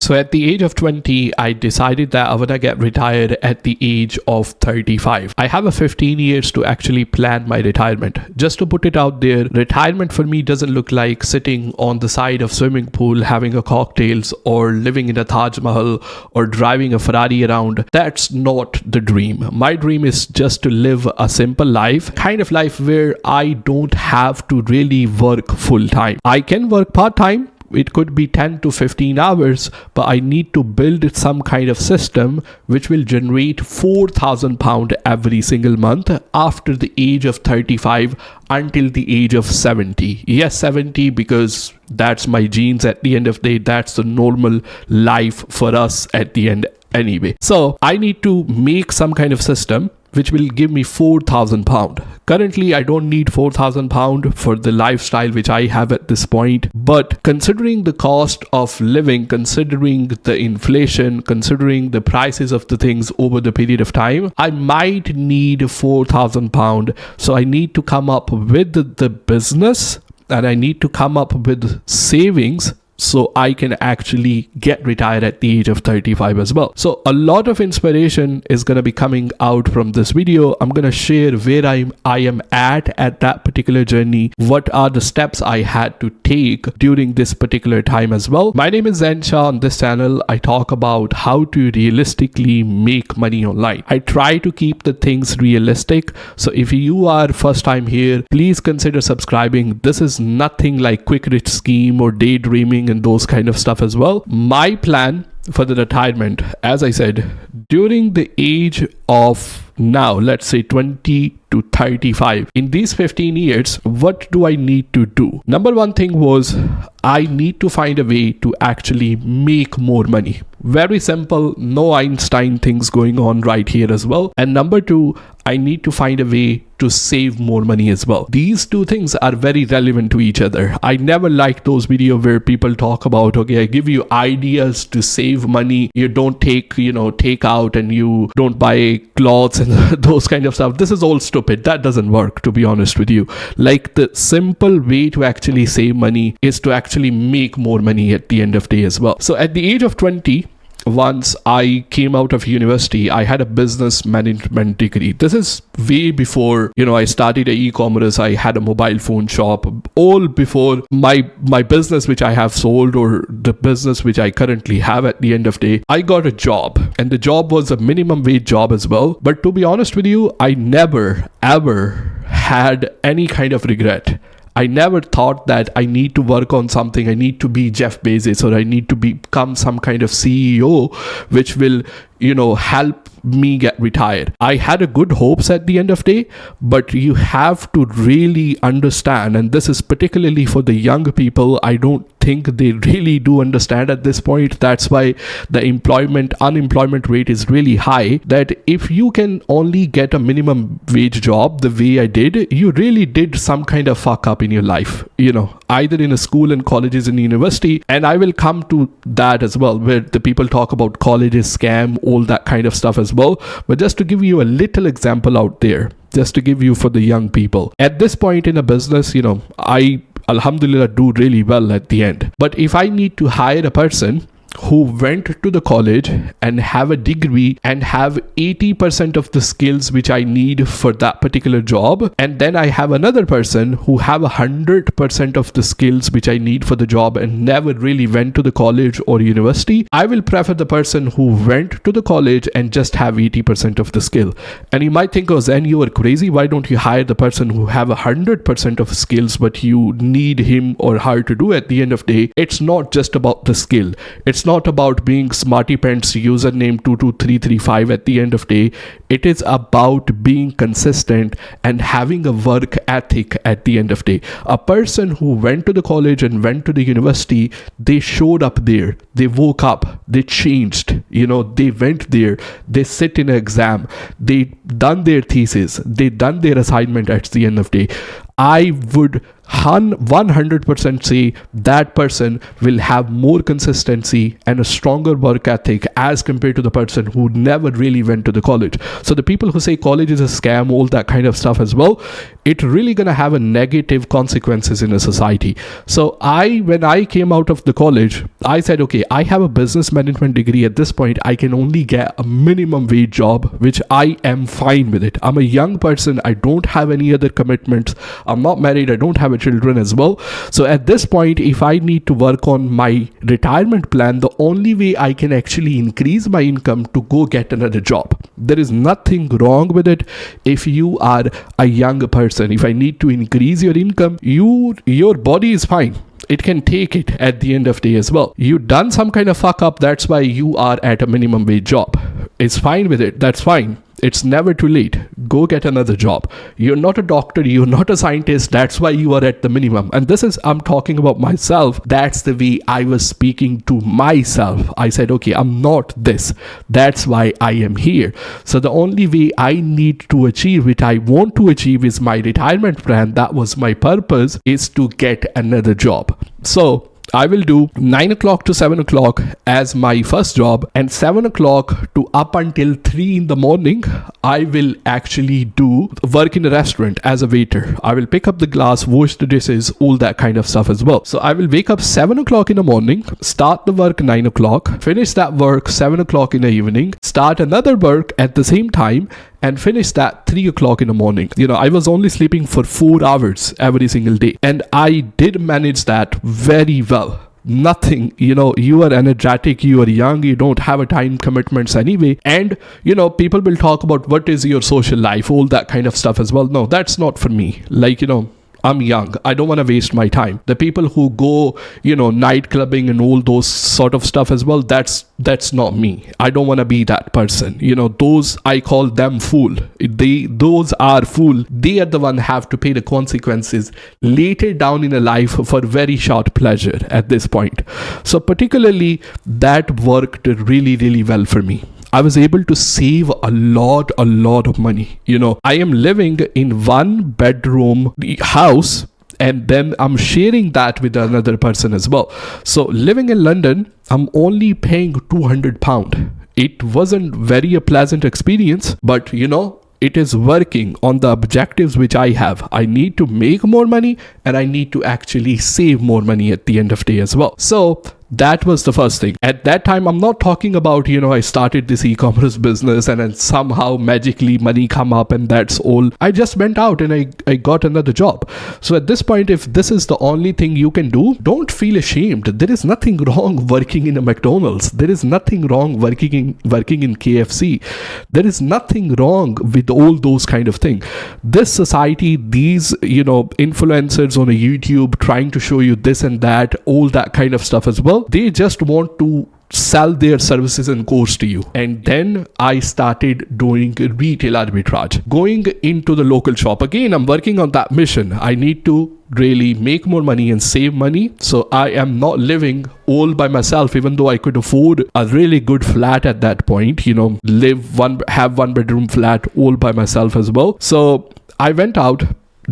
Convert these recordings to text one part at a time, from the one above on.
So at the age of 20, I decided that I want to get retired at the age of 35. I have a 15 years to actually plan my retirement. Just to put it out there, retirement for me doesn't look like sitting on the side of swimming pool having a cocktails or living in a Taj Mahal or driving a Ferrari around. That's not the dream. My dream is just to live a simple life, kind of life where I don't have to really work full time. I can work part time. It could be 10 to 15 hours, but I need to build some kind of system which will generate £4,000 every single month after the age of 35 until the age of 70. Yes, 70, because that's my genes at the end of the day. That's the normal life for us at the end anyway. So I need to make some kind of system which will give me £4,000. Currently, I don't need £4,000 for the lifestyle which I have at this point. But considering the cost of living, considering the inflation, considering the prices of the things over the period of time, I might need £4,000. So I need to come up with the business and I need to come up with savings so I can actually get retired at the age of 35 as well. So a lot of inspiration is going to be coming out from this video. I'm going to share where I am at that particular journey. What are the steps I had to take during this particular time as well. My name is Zen Shah. On this channel, I talk about how to realistically make money online. I try to keep the things realistic. So if you are first time here, please consider subscribing. This is nothing like quick rich scheme or daydreaming and those kind of stuff as well. My plan for the retirement, as I said, during the age of now, let's say 20 to 35, in these 15 years, what do I need to do? Number one thing was I need to find a way to actually make more money. Very simple, no Einstein things going on right here as well. And number two, I need to find a way to save more money as well. These two things are very relevant to each other. I never like those videos where people talk about, okay, I give you ideas to save money. You don't take out and you don't buy clothes and those kind of stuff. This is all stupid. That doesn't work, to be honest with you. Like, the simple way to actually save money is to actually make more money at the end of the day as well. So at the age of 20, once I came out of university, I had a business management degree. This is way before, I started a e-commerce. I had a mobile phone shop, all before my business, which I have sold, or the business which I currently have at the end of the day. I got a job, and the job was a minimum wage job as well. But to be honest with you, I never ever had any kind of regret. I never thought that I need to work on something. I need to be Jeff Bezos, or I need to become some kind of CEO, which will, help me get retired. I had a good hopes at the end of the day, but you have to really understand, and this is particularly for the young people. I don't think they really do understand at this point. That's why the unemployment rate is really high, that if you can only get a minimum wage job the way I did, you really did some kind of fuck up in your life, either in a school and colleges and university. And I will come to that as well, where the people talk about colleges scam, all that kind of stuff as well. But just to give you a little example out there, just to give you for the young people, at this point in a business, I alhamdulillah do really well at the end. But if I need to hire a person who went to the college and have a degree and have 80% of the skills which I need for that particular job, and then I have another person who have 100% of the skills which I need for the job and never really went to the college or university, I will prefer the person who went to the college and just have 80% of the skill. And you might think, oh Zen, you are crazy. Why don't you hire the person who have 100% of skills but you need him or her to do at the end of the day? It's not just about the skill. It's not about being Smarty Pants username 22335 at the end of the day. It is about being consistent and having a work ethic at the end of the day. A person who went to the college and went to the university, they showed up there, they woke up, they changed, they went there, they sit in an exam, they done their thesis, they done their assignment at the end of the day. I would 100% say that person will have more consistency and a stronger work ethic as compared to the person who never really went to the college. So the people who say college is a scam, all that kind of stuff as well, it really gonna have a negative consequences in a society. So when I came out of the college, I said, okay, I have a business management degree. At this point, I can only get a minimum wage job, which I am fine with it. I'm a young person. I don't have any other commitments. I'm not married. I don't have a children as well. So at this point, if I need to work on my retirement plan, the only way I can actually increase my income to go get another job. There is nothing wrong with it. If you are a young person, if I need to increase your income, your body is fine. It can take it at the end of the day as well. You done some kind of fuck up. That's why you are at a minimum wage job. It's fine with it. That's fine. It's never too late. Go get another job. You're not a doctor. You're not a scientist. That's why you are at the minimum. And I'm talking about myself. That's the way I was speaking to myself. I said, okay, I'm not this. That's why I am here. So the only way I need to achieve what I want to achieve is my retirement plan. That was my purpose, is to get another job. So I will do 9 o'clock to 7 o'clock as my first job, and 7 o'clock to up until 3 in the morning, I will actually do work in a restaurant as a waiter. I will pick up the glass, wash the dishes, all that kind of stuff as well. So I will wake up 7 o'clock in the morning, start the work 9 o'clock, finish that work 7 o'clock in the evening, start another work at the same time, and finish that 3 o'clock in the morning. I was only sleeping for 4 hours every single day, and I did manage that very well. Nothing, you are energetic, you are young, you don't have a time commitments anyway, and people will talk about what is your social life, all that kind of stuff as well. No, that's not for me. I'm young. I don't want to waste my time. The people who go, night clubbing and all those sort of stuff as well, that's not me. I don't want to be that person. Those, I call them fool. Those are fool. They are the one have to pay the consequences later down in a life for very short pleasure at this point. So particularly that worked really, really well for me. I was able to save a lot of money. I am living in 1 bedroom house, and then I'm sharing that with another person as well. So living in London, I'm only paying £200. It wasn't very a pleasant experience, but it is working on the objectives which I have. I need to make more money, and I need to actually save more money at the end of the day as well. So that was the first thing. At that time, I'm not talking about, I started this e-commerce business and then somehow magically money come up and that's all. I just went out and I got another job. So at this point, if this is the only thing you can do, don't feel ashamed. There is nothing wrong working in a McDonald's. There is nothing wrong working in KFC. There is nothing wrong with all those kind of things. This society, these, influencers on a YouTube trying to show you this and that, all that kind of stuff as well. They just want to sell their services and course to you. And then I started doing retail arbitrage, going into the local shop. Again, I'm working on that mission. I need to really make more money and save money. So I am not living all by myself, even though I could afford a really good flat at that point, have 1 bedroom flat all by myself as well. So I went out,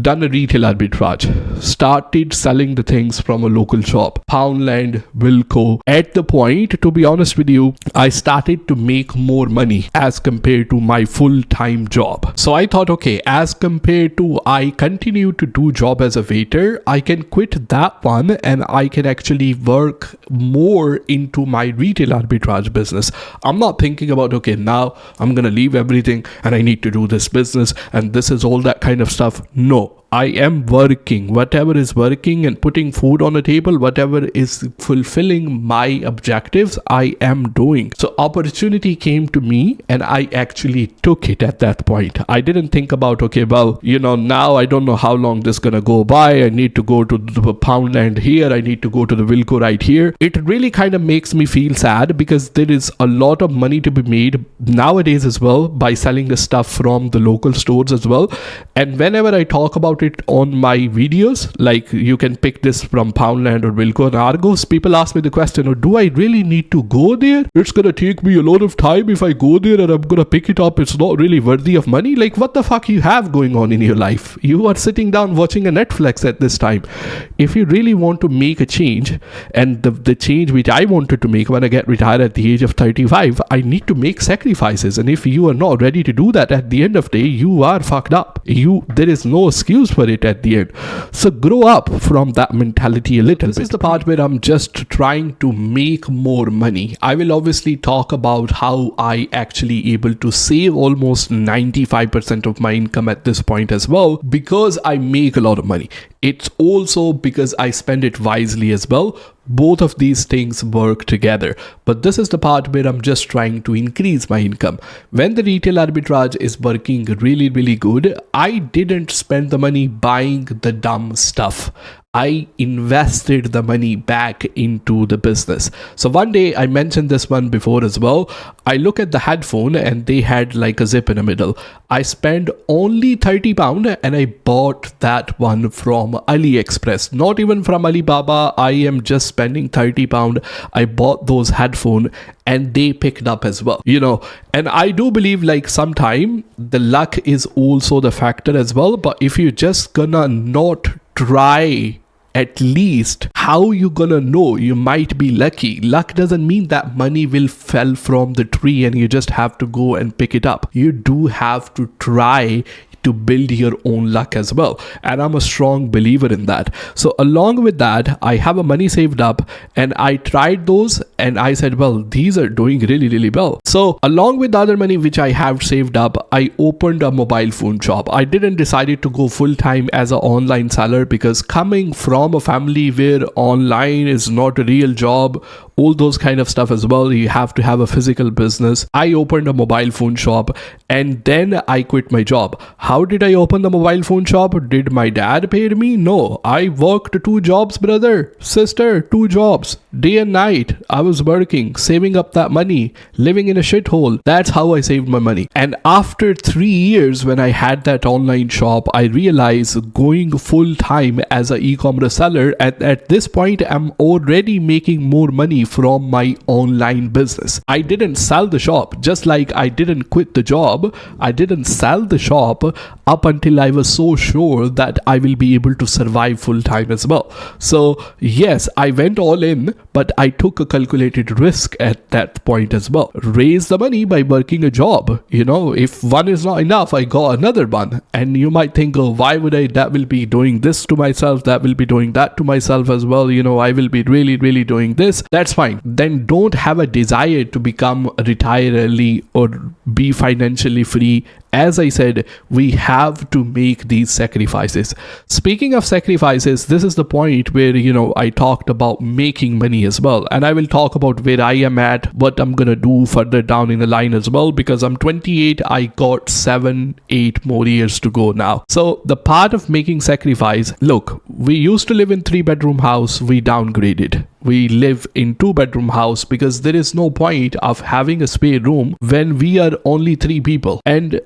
done a retail arbitrage, started selling the things from a local shop, Poundland, Wilco. At the point, to be honest with you, I started to make more money as compared to my full-time job. So I thought, okay, as compared to I continue to do job as a waiter, I can quit that one and I can actually work more into my retail arbitrage business. I'm not thinking about, okay, now I'm gonna leave everything and I need to do this business and this is all that kind of stuff. No. I am working, whatever is working and putting food on the table, whatever is fulfilling my objectives, I am doing. So opportunity came to me and I actually took it at that point. I didn't think about, okay, well, now I don't know how long this is going to go by. I need to go to the Poundland here. I need to go to the Wilco right here. It really kind of makes me feel sad because there is a lot of money to be made nowadays as well by selling the stuff from the local stores as well. And whenever I talk about about it on my videos, like you can pick this from Poundland or Wilco and Argos. People ask me the question, oh, do I really need to go there? It's gonna take me a lot of time if I go there and I'm gonna pick it up. It's not really worthy of money. Like, what the fuck you have going on in your life? You are sitting down watching a Netflix at this time. If you really want to make a change, and the change which I wanted to make when I get retired at the age of 35, I need to make sacrifices. And if you are not ready to do that, at the end of the day, you are fucked up. There is no excuse for it at the end. So grow up from that mentality a little bit. This is the part where I'm just trying to make more money. I will obviously talk about how I actually able to save almost 95% of my income at this point as well, because I make a lot of money. It's also because I spend it wisely as well. Both of these things work together. But this is the part where I'm just trying to increase my income. When the retail arbitrage is working really, really good, I didn't spend the money buying the dumb stuff. I invested the money back into the business. So one day, I mentioned this one before as well. I look at the headphone and they had like a zip in the middle. I spent only £30 and I bought that one from AliExpress, not even from Alibaba. I am just spending £30. I bought those headphones and they picked up as well, and I do believe like sometime the luck is also the factor as well. But if you just gonna not try, at least how you gonna know you might be lucky? Luck doesn't mean that money will fall from the tree and you just have to go and pick it up. You do have to try to build your own luck as well, and I'm a strong believer in that. So along with that, I have a money saved up and I tried those and I said, well, these are doing really, really well. So along with the other money which I have saved up, I opened a mobile phone shop. I didn't decide to go full time as an online seller, because coming from a family where online is not a real job, all those kind of stuff as well, you have to have a physical business. I opened a mobile phone shop and then I quit my job. How did I open the mobile phone shop? Did my dad pay me? No, I worked 2 jobs, brother, sister, 2 jobs, day and night. I was working, saving up that money, living in a shithole. That's how I saved my money. And after 3 years, when I had that online shop, I realized going full time as an e-commerce seller, at this point, I'm already making more money from my online business. I didn't sell the shop, just like I didn't quit the job. I didn't sell the shop up until I was so sure that I will be able to survive full time as well. So yes, I went all in, but I took a calculated risk at that point as well. Raise the money by working a job. If one is not enough, I got another one. And you might think, oh, why would that will be doing this to myself, that will be doing that to myself as well. I will be really, really doing this. That's fine. Then don't have a desire to become retire early or be financially free. As I said, we have to make these sacrifices. Speaking of sacrifices, this is the point where, I talked about making money as well. And I will talk about where I am at, what I'm going to do further down in the line as well, because I'm 28. I got 7-8 more years to go now. So the part of making sacrifice, look, we used to live in 3-bedroom house. We downgraded. We live in 2-bedroom house because there is no point of having a spare room when we are only 3 people. And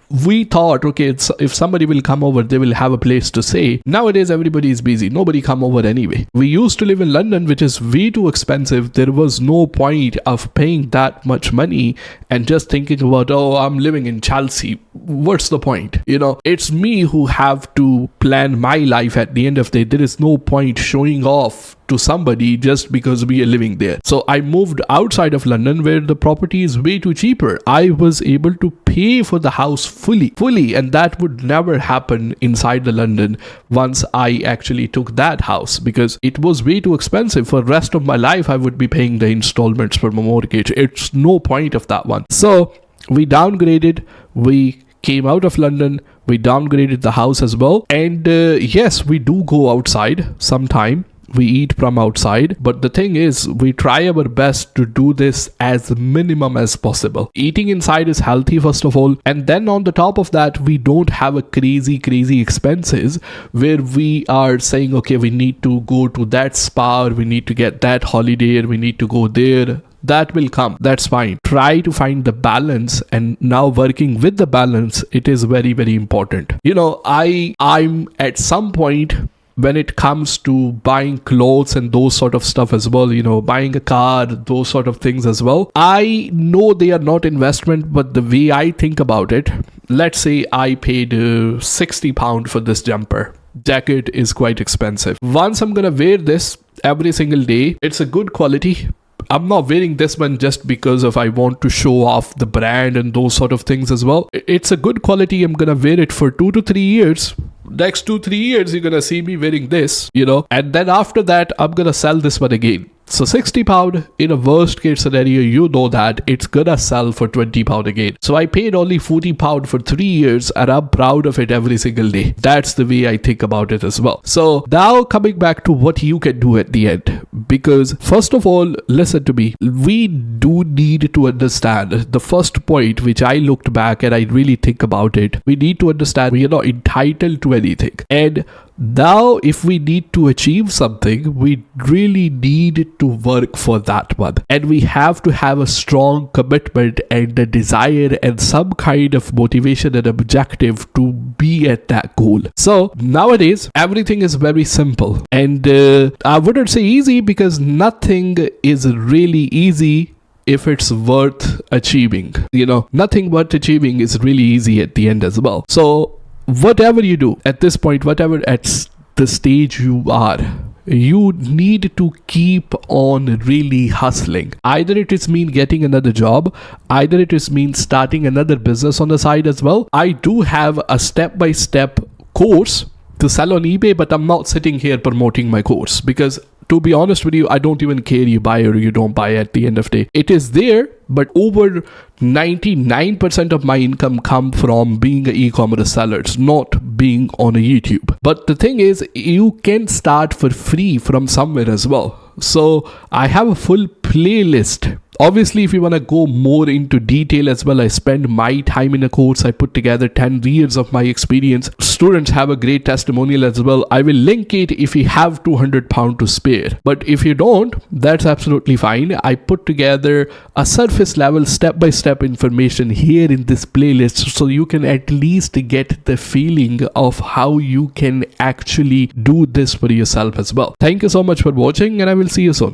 we thought, okay, if somebody will come over, they will have a place to stay. Nowadays, everybody is busy. Nobody come over anyway. We used to live in London, which is way too expensive. There was no point of paying that much money and just thinking about, oh, I'm living in Chelsea. What's the point? It's me who have to plan my life at the end of the day. There is no point showing off to somebody just because we are living there. So I moved outside of London where the property is way too cheaper. I was able to pay for the house fully, and that would never happen inside the London once I actually took that house, because it was way too expensive. For the rest of my life, I would be paying the installments for my mortgage. It's no point of that one. So we downgraded. We came out of London. We downgraded the house as well. And yes, we do go outside sometime. We eat from outside, but the thing is, we try our best to do this as minimum as possible. Eating inside is healthy, first of all, and then on the top of that, we don't have a crazy expenses where we are saying, okay, we need to go to that spa, or we need to get that holiday, or we need to go there. that will come. That's fine. Try to find the balance, and now working with the balance, it is very, very important. I'm at some point when it comes to buying clothes and those sort of stuff as well, buying a car, those sort of things as well. I know they are not investment, but the way I think about it, let's say I paid £60 for this jumper. Jacket is quite expensive. Once I'm gonna wear this every single day, it's a good quality. I'm not wearing this one just because of I want to show off the brand and those sort of things as well. It's a good quality. I'm gonna wear it for 2 to 3 years. Next 2-3 years, you're gonna see me wearing this, and then after that, I'm gonna sell this one again. So £60 in a worst case scenario, that it's gonna sell for £20 again. So I paid only £40 for 3 years, and I'm proud of it every single day. That's the way I think about it as well. So now coming back to what you can do at the end, because first of all, listen to me. We do need to understand the first point, which I looked back and I really think about it. We need to understand we are not entitled to anything. And now, if we need to achieve something, we really need to work for that one. And we have to have a strong commitment and a desire and some kind of motivation and objective to be at that goal. So nowadays, everything is very simple. And I wouldn't say easy, because nothing is really easy if it's worth achieving. Nothing worth achieving is really easy at the end as well. So whatever you do at this point, whatever at the stage you are, you need to keep on really hustling. Either it is mean getting another job, either it is mean starting another business on the side as well. I do have a step-by-step course to sell on eBay, but I'm not sitting here promoting my course, because to be honest with you, I don't even care you buy or you don't buy at the end of the day. It is there, but over 99% of my income come from being an e-commerce seller, not being on a YouTube. But the thing is, you can start for free from somewhere as well. So I have a full playlist. Obviously, if you want to go more into detail as well, I spend my time in a course. I put together 10 years of my experience. Students have a great testimonial as well. I will link it if you have £200 to spare. But if you don't, that's absolutely fine. I put together a surface level step-by-step information here in this playlist, so you can at least get the feeling of how you can actually do this for yourself as well. Thank you so much for watching, and I will see you soon.